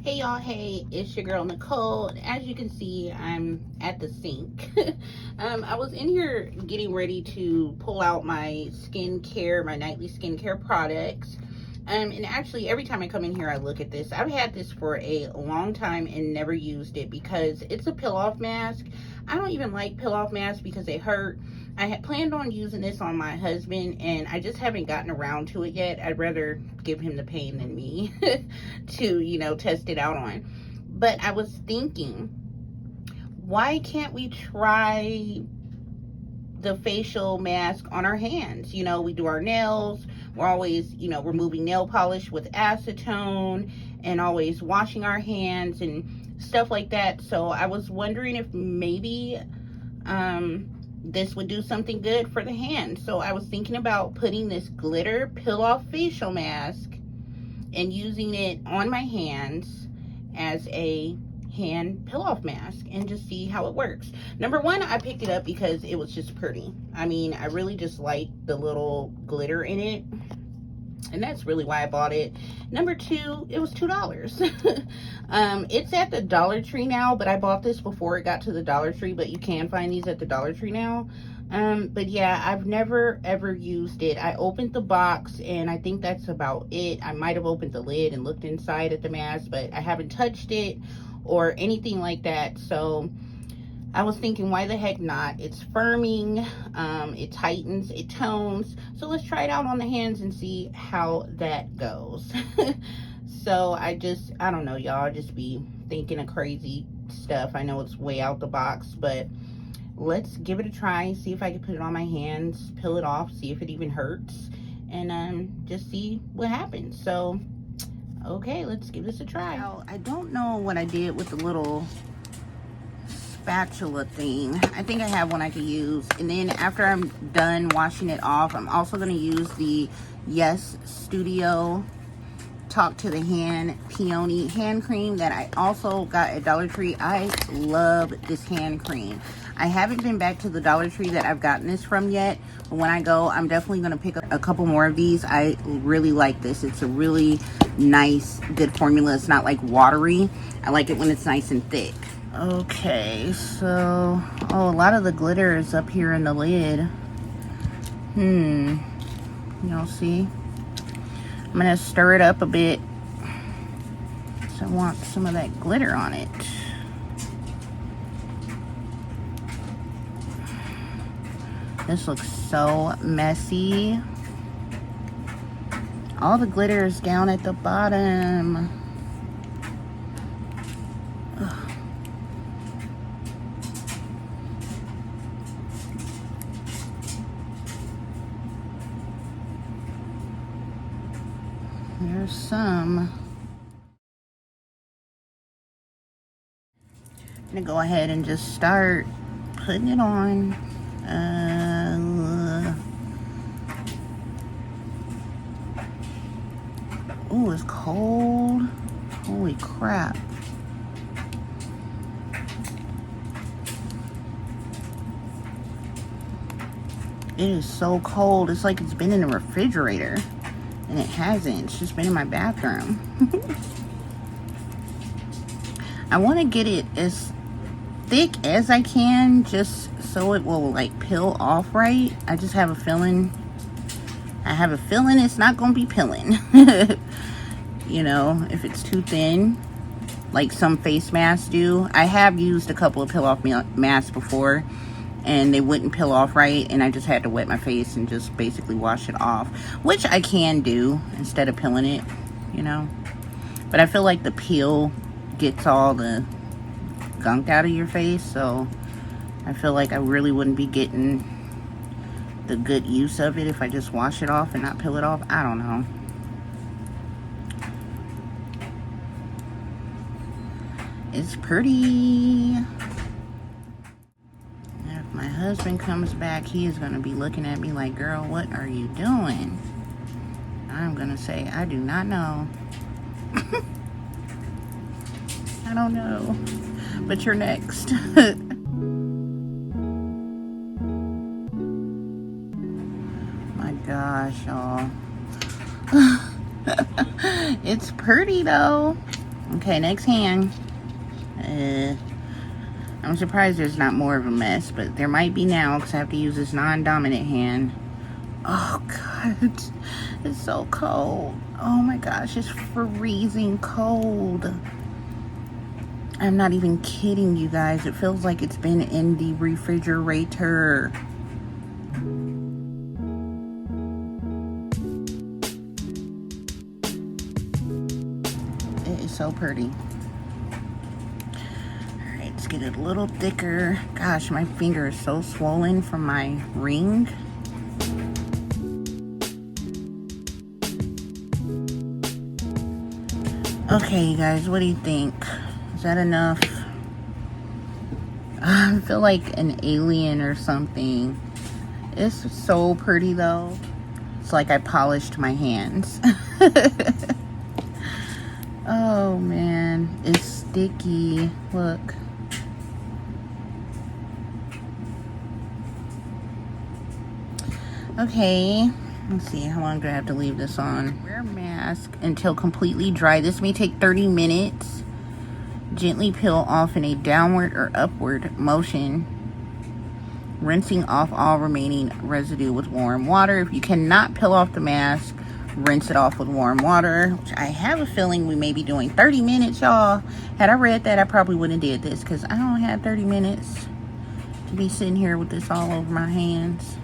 Hey y'all, hey, it's your girl Nicole. As you can see, I'm at the sink. I was in here getting ready to pull out my skincare, my nightly skincare products. And actually every time I come in here I look at this. I've had this for a long time and never used it because it's a peel off mask. I don't even like peel off masks because they hurt. I had planned on using this on my husband and I just haven't gotten around to it yet. I'd rather give him the pain than me to, test it out on. But I was thinking, why can't we try the facial mask on our hands? We do our nails. We're always, removing nail polish with acetone and always washing our hands and stuff like that. So I was wondering if maybe this would do something good for the hand. So I was thinking about putting this glitter peel off facial mask and using it on my hands as a hand peel off mask and just see how it works. Number one, I picked it up because it was just pretty. I mean, I really just like the little glitter in it, and that's really why I bought it. Number two, it was $2. It's at the Dollar Tree now, but I bought this before it got to the Dollar Tree, but you can find these at the Dollar Tree now. But yeah, I've never ever used it. I opened the box and I think that's about it. I might have opened the lid and looked inside at the mask, but I haven't touched it or anything like that. So I was thinking, why the heck not? It's firming, it tightens, it tones. So let's try it out on the hands and see how that goes. So I don't know, y'all, just be thinking of crazy stuff. I know it's way out the box, but let's give it a try, see if I can put it on my hands, peel it off, see if it even hurts, and just see what happens. So okay, let's give this a try. Now, I don't know what I did with the little spatula thing. I think I have one I could use. And then after I'm done washing it off, I'm also going to use the Yes Studio Talk to the Hand Peony hand cream that I also got at Dollar Tree. I love this hand cream. I haven't been back to the Dollar Tree that I've gotten this from yet, but when I go, I'm definitely going to pick up a couple more of these. I really like this. It's a really nice, good formula. It's not like watery. I like it when it's nice and thick. Okay, so, a lot of the glitter is up here in the lid. Y'all see? I'm going to stir it up a bit. So I want some of that glitter on it. This looks so messy. All the glitter is down at the bottom. Ugh. There's some. I'm gonna go ahead and just start putting it on. Oh, it's cold. Holy crap. It is so cold. It's like it's been in the refrigerator. And it hasn't. It's just been in my bathroom. I want to get it as thick as I can, just so it will like peel off right. I just have a feeling. It's not gonna be peeling. If it's too thin, like some face masks do. I have used a couple of peel off masks before, and they wouldn't peel off right, and I just had to wet my face and just basically wash it off, which I can do instead of peeling it, But I feel like the peel gets all the gunk out of your face, so I feel like I really wouldn't be getting the good use of it if I just wash it off and not peel it off. I don't know. It's pretty. If my husband comes back, he is going to be looking at me like, girl, what are you doing? I'm going to say, I do not know. I don't know. But you're next. My gosh, y'all. It's pretty though. Okay, next hand. I'm surprised there's not more of a mess, but there might be now because I have to use this non-dominant hand. Oh God, it's so cold. Oh my gosh, it's freezing cold. I'm not even kidding you guys. It feels like it's been in the refrigerator. It is so pretty. Alright, let's get it a little thicker. Gosh, my finger is so swollen from my ring. Okay, you guys, what do you think? Is that enough? I feel like an alien or something. It's so pretty though. It's like I polished my hands. Oh man, it's sticky. Look. Okay, let's see, how long do I have to leave this on? Wear a mask until completely dry. This may take 30 minutes. Gently peel off in a downward or upward motion, rinsing off all remaining residue with warm water. If you cannot peel off the mask, rinse it off with warm water, which I have a feeling we may be doing 30 minutes, y'all. Had I read that, I probably wouldn't have did this because I don't have 30 minutes to be sitting here with this all over my hands.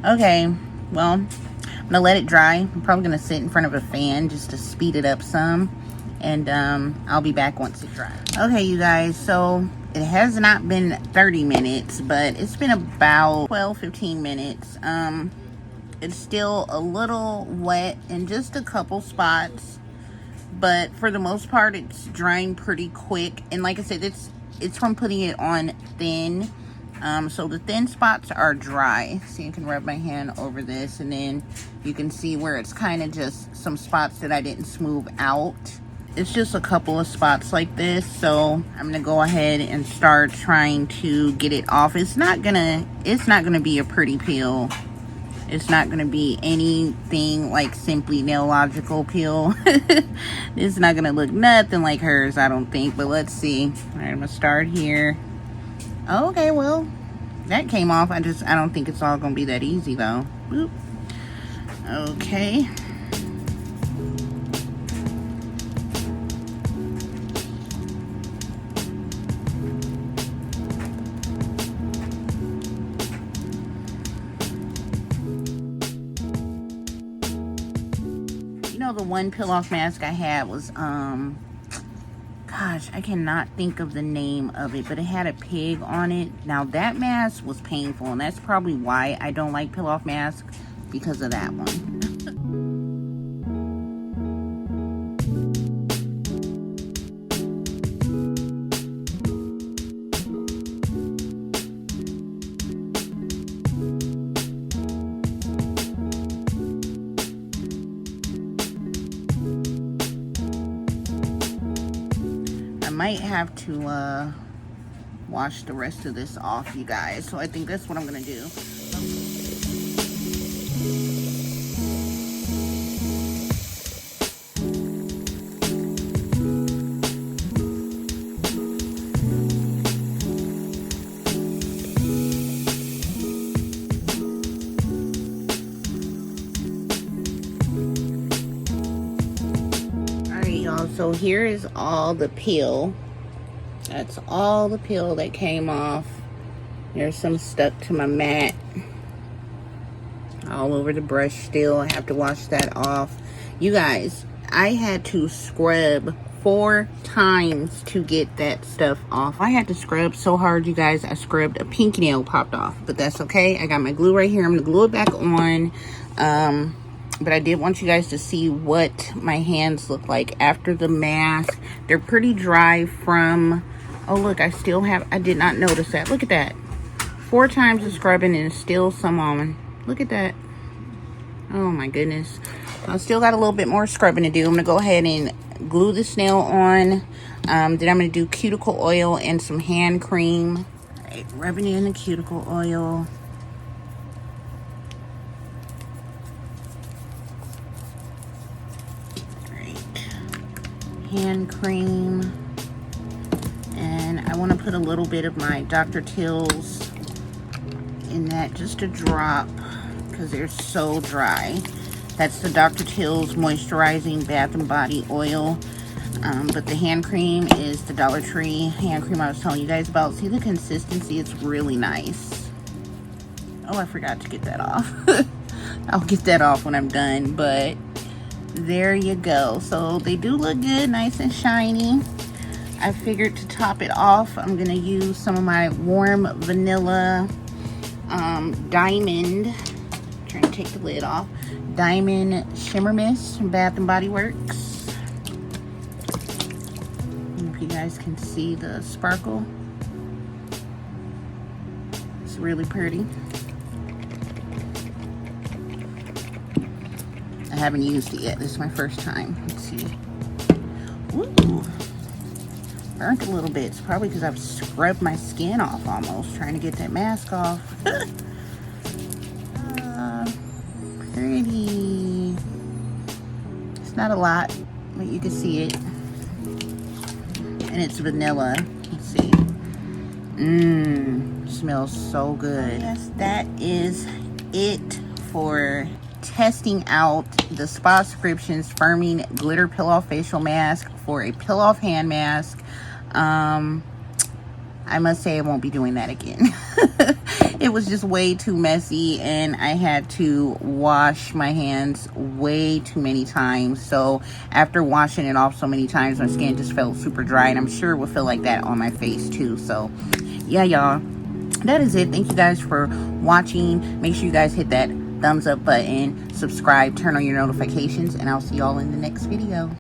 Okay, well, I'm gonna let it dry. I'm probably gonna sit in front of a fan just to speed it up some, and I'll be back once it dries. Okay, you guys, so it has not been 30 minutes, but it's been about 12-15 minutes. It's still a little wet in just a couple spots, but for the most part it's drying pretty quick. And like I said, it's from putting it on thin. So the thin spots are dry. So you can rub my hand over this, and then you can see where it's kind of just some spots that I didn't smooth out. It's just a couple of spots like this, so I'm gonna go ahead and start trying to get it off. It's not gonna be a pretty peel. It's not gonna be anything like Simply Nailogical peel. It's not gonna look nothing like hers, I don't think, but let's see. All right, I'm gonna start here. Okay, well, that came off. I don't think it's all gonna be that easy though. Boop. Okay. You know, the one peel off mask I had was gosh, I cannot think of the name of it, but it had a pig on it. Now that mask was painful, and that's probably why I don't like peel off masks, because of that one. Might have to wash the rest of this off, you guys, so I think that's what I'm gonna do. So here is all the peel. That's all the peel that came off. There's some stuck to my mat all over the brush still. I have to wash that off. You guys, I had to scrub 4 times to get that stuff off. I had to scrub so hard, you guys. I scrubbed a pinky nail popped off, but that's okay. I got my glue right here. I'm gonna glue it back on. But I did want you guys to see what my hands look like after the mask. They're pretty dry from, oh look, I did not notice that. Look at that. 4 times of scrubbing and still some on. Look at that. Oh my goodness. I still got a little bit more scrubbing to do. I'm gonna go ahead and glue this nail on. Then I'm gonna do cuticle oil and some hand cream. All right, rubbing in the cuticle oil. hand cream. And I want to put a little bit of my Dr. Teal's in that, just a drop, because they're so dry. That's the Dr. Teal's Moisturizing Bath and Body Oil. But the hand cream is the Dollar Tree hand cream I was telling you guys about. See the consistency? It's really nice. Oh, I forgot to get that off. I'll get that off when I'm done, but there you go. So they do look good, nice and shiny. I figured to top it off, I'm gonna use some of my warm vanilla diamond, trying to take the lid off, diamond shimmer mist from Bath and Body Works. If you guys can see the sparkle, it's really pretty. I haven't used it yet. This is my first time. Let's see. Ooh, burnt a little bit. It's probably because I've scrubbed my skin off almost, trying to get that mask off. Pretty. It's not a lot, but you can see it. And it's vanilla. Let's see. Smells so good. Yes, that is it for testing out the Spa Prescriptions Firming Glitter Peel-Off Facial Mask for a peel-off hand mask. I must say I won't be doing that again. It was just way too messy, and I had to wash my hands way too many times. So after washing it off so many times, my skin just felt super dry, and I'm sure it will feel like that on my face too. So yeah, y'all, that is it. Thank you guys for watching. Make sure you guys hit that thumbs up button, subscribe, turn on your notifications, and I'll see y'all in the next video.